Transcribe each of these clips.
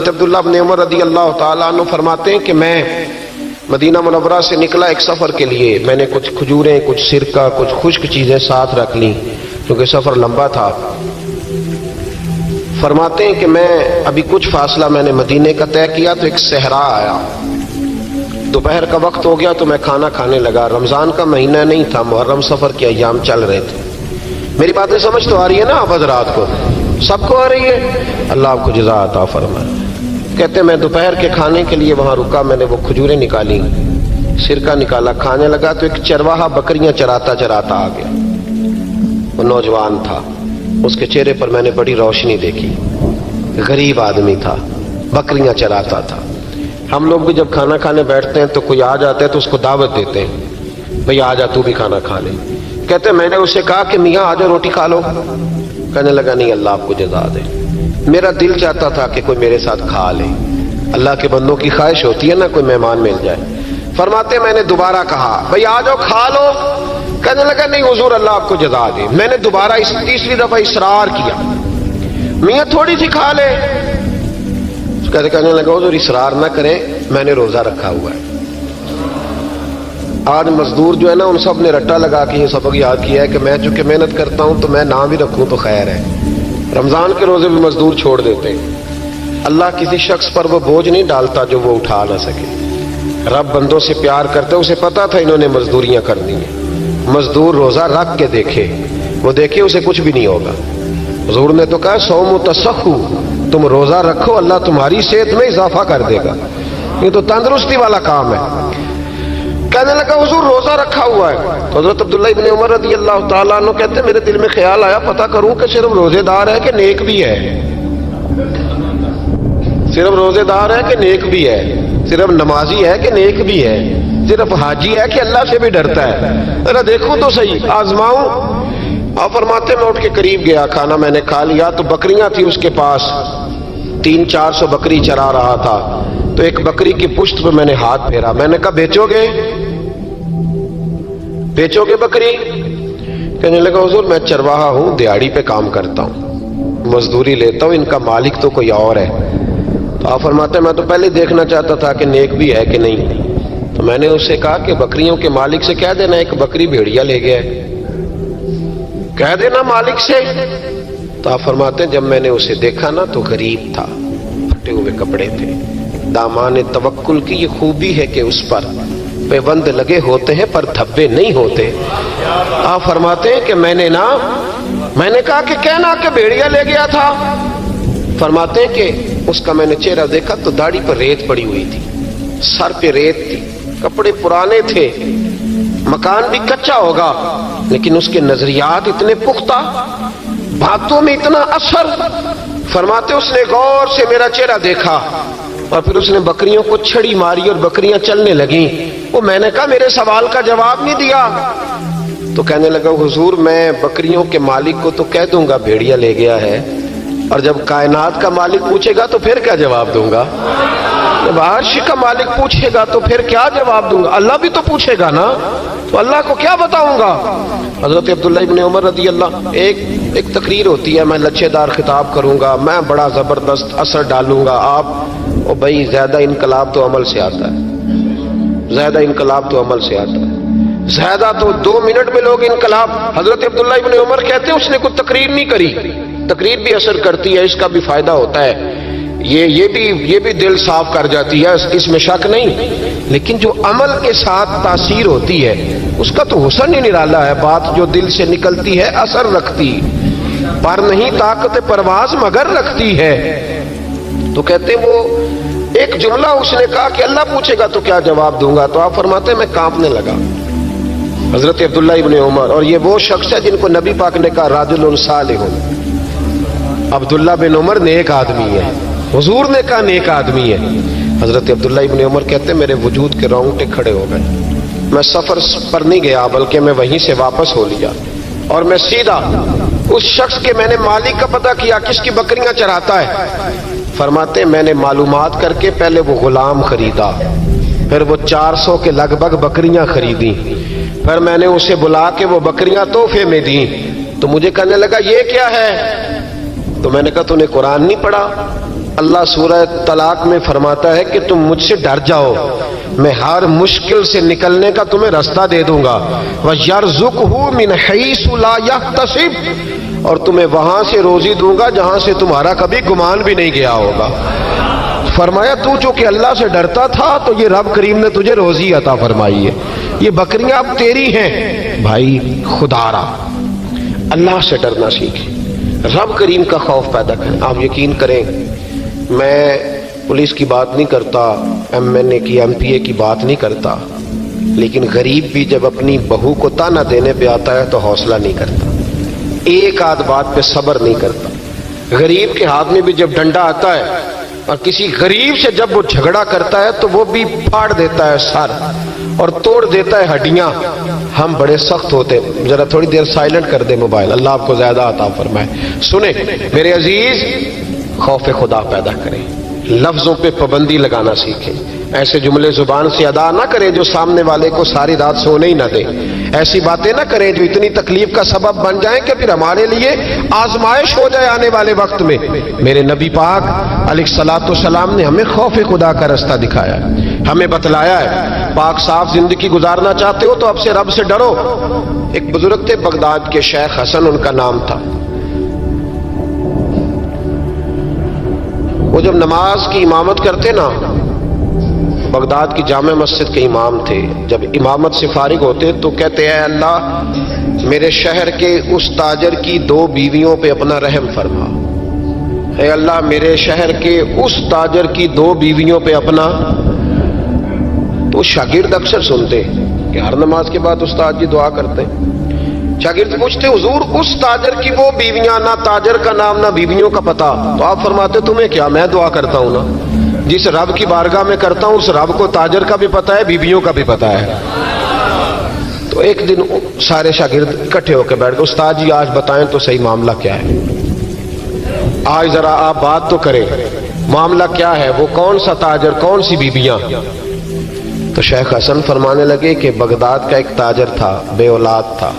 عبداللہ بن عمر رضی اللہ تعالیٰ عنہ فرماتے ہیں کہ میں مدینہ منورہ سے نکلا ایک سفر کے لیے. میں نے کچھ کھجوریں، کچھ سرکہ، کچھ خشک چیزیں ساتھ رکھ لیں کیونکہ سفر لمبا تھا. فرماتے ہیں کہ میں ابھی کچھ فاصلہ میں نے مدینے کا طے کیا تو ایک صحرا آیا. دوپہر کا وقت ہو گیا تو میں کھانا کھانے لگا. رمضان کا مہینہ نہیں تھا، محرم سفر کے ایام چل رہے تھے. میری باتیں سمجھ تو آ رہی ہے نا آپ حضرات کو؟ سب کو آ رہی ہے؟ اللہ آپ کو جزا عطا فرمائے. کہتے ہیں میں دوپہر کے کھانے کے لیے وہاں رکا. میں نے وہ کھجوریں نکالی، سرکہ نکالا، کھانے لگا تو ایک چرواہا بکریاں چراتا چراتا آ گیا. وہ نوجوان تھا، اس کے چہرے پر میں نے بڑی روشنی دیکھی. غریب آدمی تھا، بکریاں چراتا تھا. ہم لوگ بھی جب کھانا کھانے بیٹھتے ہیں تو کوئی آ جاتا ہے تو اس کو دعوت دیتے ہیں، بھئی آ جا تو بھی کھانا کھا لے. کہتے ہیں میں نے اسے کہا کہ میاں آ جا روٹی کھا لو. کہنے لگا نہیں، اللہ آپ کو جزا دے، میرا دل چاہتا تھا کہ کوئی میرے ساتھ کھا لے. اللہ کے بندوں کی خواہش ہوتی ہے نا کوئی مہمان مل جائے. فرماتے میں نے دوبارہ کہا بھئی آ جاؤ کھا لو. کہنے لگا نہیں حضور اللہ آپ کو جزا دے. میں نے دوبارہ تیسری دفعہ اصرار کیا، میاں تھوڑی سی کھا لے. کہنے لگا حضور اصرار نہ کریں، میں نے روزہ رکھا ہوا ہے. آج مزدور جو ہے نا ان سب نے رٹا لگا کے یہ سبق یاد کیا ہے کہ میں چونکہ محنت کرتا ہوں تو میں نہ بھی رکھوں تو خیر ہے. رمضان کے روزے بھی مزدور چھوڑ دیتے ہیں. اللہ کسی شخص پر وہ بوجھ نہیں ڈالتا جو وہ اٹھا نہ سکے. رب بندوں سے پیار کرتے، اسے پتا تھا انہوں نے مزدوریاں کرنی ہیں. مزدور روزہ رکھ کے دیکھے، وہ دیکھے اسے کچھ بھی نہیں ہوگا. حضور نے تو کہا صوم تصحو، تم روزہ رکھو اللہ تمہاری صحت میں اضافہ کر دے گا. یہ تو تندرستی والا کام ہے. کہنے لگا حضور روزہ رکھا ہوا ہے. تو حضرت عبداللہ ابن عمر رضی اللہ تعالیٰ عنہ کہتے ہیں میرے دل میں خیال آیا پتہ کروں کہ صرف روزے دار ہے کہ نیک بھی ہے. صرف روزے دار ہے کہ نیک بھی ہے، صرف نمازی ہے کہ نیک بھی ہے، صرف حاجی ہے کہ اللہ سے بھی ڈرتا ہے. ذرا دیکھوں تو صحیح، آزماؤں. آپ فرماتے میں اٹھ کے قریب گیا، کھانا میں نے کھا لیا تو بکریاں تھی اس کے پاس. 300-400 بکری چرا رہا تھا. تو ایک بکری کی پشت پہ میں نے ہاتھ پھیرا. میں نے کہا بیچو گے؟ بیچو گے بکری؟ کہنے لگا حضور میں چرواہا ہوں، دیہڑی پہ کام کرتا ہوں، مزدوری لیتا ہوں، ان کا مالک تو کوئی اور ہے. تو آپ فرماتے ہیں میں تو پہلے دیکھنا چاہتا تھا کہ نیک بھی ہے کہ نہیں. تو میں نے اس سے کہا کہ بکریوں کے مالک سے کہہ دینا ایک بکری بھیڑیا لے گیا ہے، کہہ دینا مالک سے. تو آپ فرماتے ہیں جب میں نے اسے دیکھا نا تو غریب تھا، پھٹے ہوئے کپڑے تھے. دامان توکل کی یہ خوبی ہے کہ اس پر پیوند لگے ہوتے ہیں پر دھبے نہیں ہوتے. آپ فرماتے ہیں کہ میں نے کہا کہ کہنا کہ بھیڑیا لے گیا تھا. فرماتے ہیں کہ اس کا میں نے چہرہ دیکھا تو داڑھی پر ریت پڑی ہوئی تھی، سر پہ ریت تھی، کپڑے پرانے تھے، مکان بھی کچا ہوگا لیکن اس کے نظریات اتنے پختہ، باتوں میں اتنا اثر. فرماتے اس نے غور سے میرا چہرہ دیکھا اور پھر اس نے بکریوں کو چھڑی ماری اور بکریاں چلنے لگیں. وہ میں نے کہا میرے سوال کا جواب نہیں دیا. تو کہنے لگا حضور میں بکریوں کے مالک کو تو کہہ دوں گا بھیڑیا لے گیا ہے، اور جب کائنات کا مالک پوچھے گا تو پھر کیا جواب دوں گا؟ جب عرش کا مالک پوچھے گا تو پھر کیا جواب دوں گا؟ اللہ بھی تو پوچھے گا نا، تو اللہ کو کیا بتاؤں گا؟ حضرت عبداللہ ابن عمر رضی اللہ ایک تقریر ہوتی ہے، میں لچھے دار خطاب کروں گا، میں بڑا زبردست اثر ڈالوں گا. آپ او بھائی زیادہ انقلاب تو عمل سے آتا ہے، زیادہ انقلاب تو عمل سے آتا ہے، زیادہ تو 2 منٹ میں لوگ انقلاب. حضرت عبداللہ ابن عمر کہتے ہیں اس نے کوئی تقریر نہیں کری. تقریر بھی اثر کرتی ہے، اس کا بھی فائدہ ہوتا ہے، یہ بھی دل صاف کر جاتی ہے، اس میں شک نہیں. لیکن جو عمل کے ساتھ تاثیر ہوتی ہے اس کا تو حسن ہی نرالا ہے. بات جو دل سے نکلتی ہے اثر رکھتی، پر نہیں طاقت پرواز مگر رکھتی ہے. تو کہتے وہ ایک جملہ اس نے کہا کہ اللہ پوچھے گا تو کیا جواب دوں گا. تو آپ فرماتے ہیں میں کانپنے لگا. حضرت عبداللہ ابن عمر، اور یہ وہ شخص ہے جن کو نبی پاک نے کہا رجل صالح. عبداللہ بن عمر نیک آدمی ہے، حضور نے کہا نیک آدمی ہے. حضرت عبداللہ ابن عمر کہتے ہیں میرے وجود کے رونگٹے کھڑے ہو گئے. میں سفر پر نہیں گیا بلکہ میں وہیں سے واپس ہو لیا اور میں سیدھا اس شخص کے میں نے مالک کا پتہ کیا کس کی بکریاں چراتا ہے. فرماتے ہیں میں نے معلومات کر کے پہلے وہ غلام خریدا، پھر وہ 400 کے لگ بھگ بکریاں خریدی، پھر میں نے اسے بلا کے وہ بکریاں تحفے میں دیں. تو مجھے کہنے لگا یہ کیا ہے؟ تو میں نے کہا تو نے قرآن نہیں پڑھا؟ اللہ سورہ طلاق میں فرماتا ہے کہ تم مجھ سے ڈر جاؤ، میں ہر مشکل سے نکلنے کا تمہیں راستہ دے دوں گا، وَيَرْزُقْهُ مِنْ حَيْثُ لَا يَحْتَسِبُ، اور تمہیں وہاں سے روزی دوں گا جہاں سے تمہارا کبھی گمان بھی نہیں گیا ہوگا۔ فرمایا تو چونکہ اللہ سے ڈرتا تھا تو یہ رب کریم نے تجھے روزی عطا فرمائی ہے، یہ بکریاں اب تیری ہیں۔ بھائی خدا را اللہ سے ڈرنا سیکھیں، رب کریم کا خوف پیدا کریں۔ آپ یقین کریں، میں پولیس کی بات نہیں کرتا، ایم این اے کی ایم پی اے کی بات نہیں کرتا، لیکن غریب بھی جب اپنی بہو کو تانا دینے پہ آتا ہے تو حوصلہ نہیں کرتا، ایک آدھ بات پہ صبر نہیں کرتا۔ غریب کے ہاتھ میں بھی جب ڈنڈا آتا ہے اور کسی غریب سے جب وہ جھگڑا کرتا ہے تو وہ بھی پھاڑ دیتا ہے سر اور توڑ دیتا ہے ہڈیاں۔ ہم بڑے سخت ہوتے ہیں۔ ذرا تھوڑی دیر سائلنٹ کر دے موبائل، اللہ آپ کو زیادہ عطا فرمائے۔ سنیں میرے عزیز، خوف خدا پیدا کریں، لفظوں پہ پابندی لگانا سیکھیں، ایسے جملے زبان سے ادا نہ کریں جو سامنے والے کو ساری رات سونے ہی نہ دیں، ایسی باتیں نہ کریں جو اتنی تکلیف کا سبب بن جائیں کہ پھر ہمارے لیے آزمائش ہو جائے آنے والے وقت میں۔ میرے نبی پاک علیہ الصلوۃ والسلام نے ہمیں خوف خدا کا راستہ دکھایا، ہمیں بتلایا ہے پاک صاف زندگی گزارنا چاہتے ہو تو اب سے رب سے ڈرو۔ ایک بزرگ تھے بغداد کے، شیخ حسن ان کا نام تھا۔ وہ جب نماز کی امامت کرتے نا، بغداد کی جامع مسجد کے امام تھے، جب امامت سے فارغ ہوتے تو کہتے ہیں اللہ میرے شہر کے اس تاجر کی 2 بیویوں پہ اپنا رحم فرما، اے اللہ میرے شہر کے اس تاجر کی 2 بیویوں پہ اپنا۔ تو شاگرد اکثر سنتے کہ ہر نماز کے بعد استاد جی دعا کرتے ہیں۔ شاگرد پوچھتے حضور اس تاجر کی وہ بیویاں، نہ تاجر کا نام نہ بیویوں کا پتہ، تو آپ فرماتے تمہیں کیا، میں دعا کرتا ہوں نا، جس رب کی بارگاہ میں کرتا ہوں اس رب کو تاجر کا بھی پتہ ہے، بیویوں کا بھی پتہ ہے۔ تو ایک دن سارے شاگرد اکٹھے ہو کے بیٹھ گئے، استاد جی آج بتائیں تو صحیح معاملہ کیا ہے، آج ذرا آپ بات تو کریں، معاملہ کیا ہے، وہ کون سا تاجر، کون سی بیویاں؟ تو شیخ حسن فرمانے لگے کہ بغداد کا ایک تاجر تھا، بے اولاد تھا۔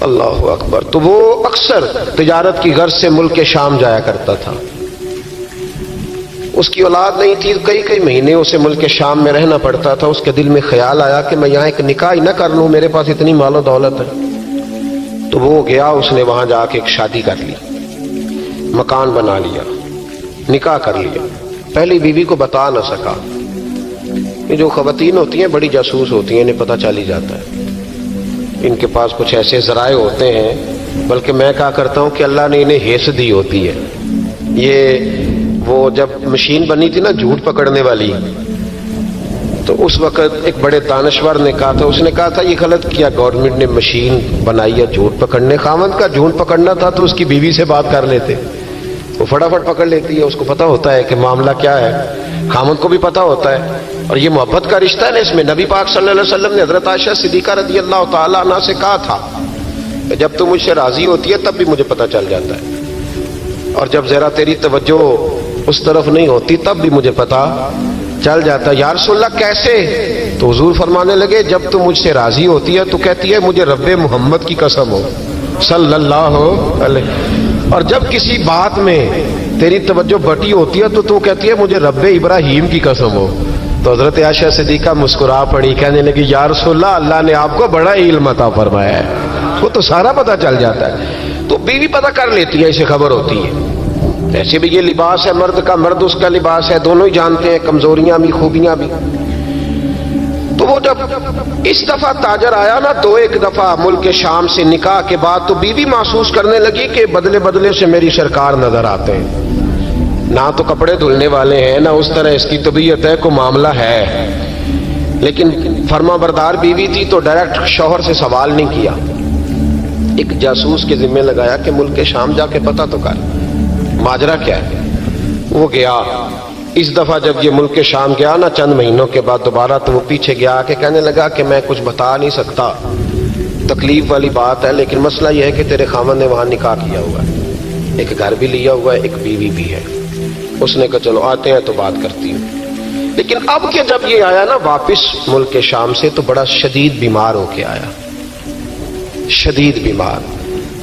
اللہ اکبر۔ تو وہ اکثر تجارت کی غرض سے ملک شام جایا کرتا تھا، اس کی اولاد نہیں تھی، کئی مہینے اسے ملک شام میں رہنا پڑتا تھا۔ اس کے دل میں خیال آیا کہ میں یہاں ایک نکاح ہی نہ کر لوں، میرے پاس اتنی مال و دولت ہے۔ تو وہ گیا، اس نے وہاں جا کے ایک شادی کر لی، مکان بنا لیا، نکاح کر لیا۔ پہلی بیوی کو بتا نہ سکا، یہ جو خواتین ہوتی ہیں بڑی جاسوس ہوتی ہیں، انہیں پتہ چل ہی جاتا ہے، ان کے پاس کچھ ایسے ذرائع ہوتے ہیں، بلکہ میں کہا کرتا ہوں کہ اللہ نے انہیں حیث دی ہوتی ہے۔ یہ وہ جب مشین بنی تھی نا جھوٹ پکڑنے والی، تو اس وقت ایک بڑے دانشور نے کہا تھا، اس نے کہا تھا یہ غلط کیا گورنمنٹ نے مشین بنائی ہے جھوٹ پکڑنے، خاوند کا جھوٹ پکڑنا تھا تو اس کی بیوی سے بات کر لیتے، وہ فٹافٹ پکڑ لیتی ہے، اس کو پتہ ہوتا ہے کہ معاملہ کیا ہے، خاوند کو بھی پتہ ہوتا ہے۔ اور یہ محبت کا رشتہ ہے نا، اس میں نبی پاک صلی اللہ علیہ وسلم نے حضرت عائشہ صدیقہ رضی اللہ تعالیٰ عنہ سے کہا تھا کہ جب تم مجھ سے راضی ہوتی ہے تب بھی مجھے پتہ چل جاتا ہے، اور جب ذرا تیری توجہ اس طرف نہیں ہوتی تب بھی مجھے پتہ چل جاتا ہے۔ یا رسول اللہ کیسے؟ تو حضور فرمانے لگے جب تم مجھ سے راضی ہوتی ہے تو کہتی ہے مجھے رب محمد کی قسم ہو صلی اللہ علیہ، اور جب کسی بات میں تیری توجہ بٹی ہوتی ہے تو کہتی ہے مجھے رب ابراہیم کی قسم ہو۔ تو حضرت عائشہ صدیقہ مسکرا پڑی، کہنے لگی یا رسول اللہ اللہ نے آپ کو بڑا علم عطا فرمایا ہے، وہ تو سارا پتہ چل جاتا ہے۔ تو بیوی پتہ کر لیتی ہے، اسے خبر ہوتی ہے۔ ایسے بھی یہ لباس ہے مرد کا، مرد اس کا لباس ہے، دونوں ہی جانتے ہیں، کمزوریاں بھی خوبیاں بھی۔ تو وہ جب اس دفعہ تاجر آیا نا، ایک دفعہ ملک شام سے نکاح کے بعد، تو بیوی محسوس کرنے لگی کہ بدلے بدلے سے میری سرکار نظر آتے ہیں، نہ تو کپڑے دھلنے والے ہیں، نہ اس طرح اس کی طبیعت ہے، کوئی معاملہ ہے۔ لیکن فرما بردار بیوی تھی تو ڈائریکٹ شوہر سے سوال نہیں کیا، ایک جاسوس کے ذمہ لگایا کہ ملک شام جا کے پتہ تو کر ماجرا کیا ہے۔ وہ گیا، اس دفعہ جب یہ ملک شام گیا نا چند مہینوں کے بعد دوبارہ، تو وہ پیچھے گیا کہ کہنے لگا کہ میں کچھ بتا نہیں سکتا، تکلیف والی بات ہے، لیکن مسئلہ یہ ہے کہ تیرے خاوند نے وہاں نکاح کیا ہوا ہے، ایک گھر بھی لیا ہوا ہے، ایک بیوی بھی ہے۔ اس نے کہا چلو آتے ہیں تو بات کرتی ہوں۔ لیکن اب کہ جب یہ آیا نا واپس ملک شام سے، تو بڑا شدید بیمار ہو کے آیا، شدید بیمار۔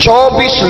24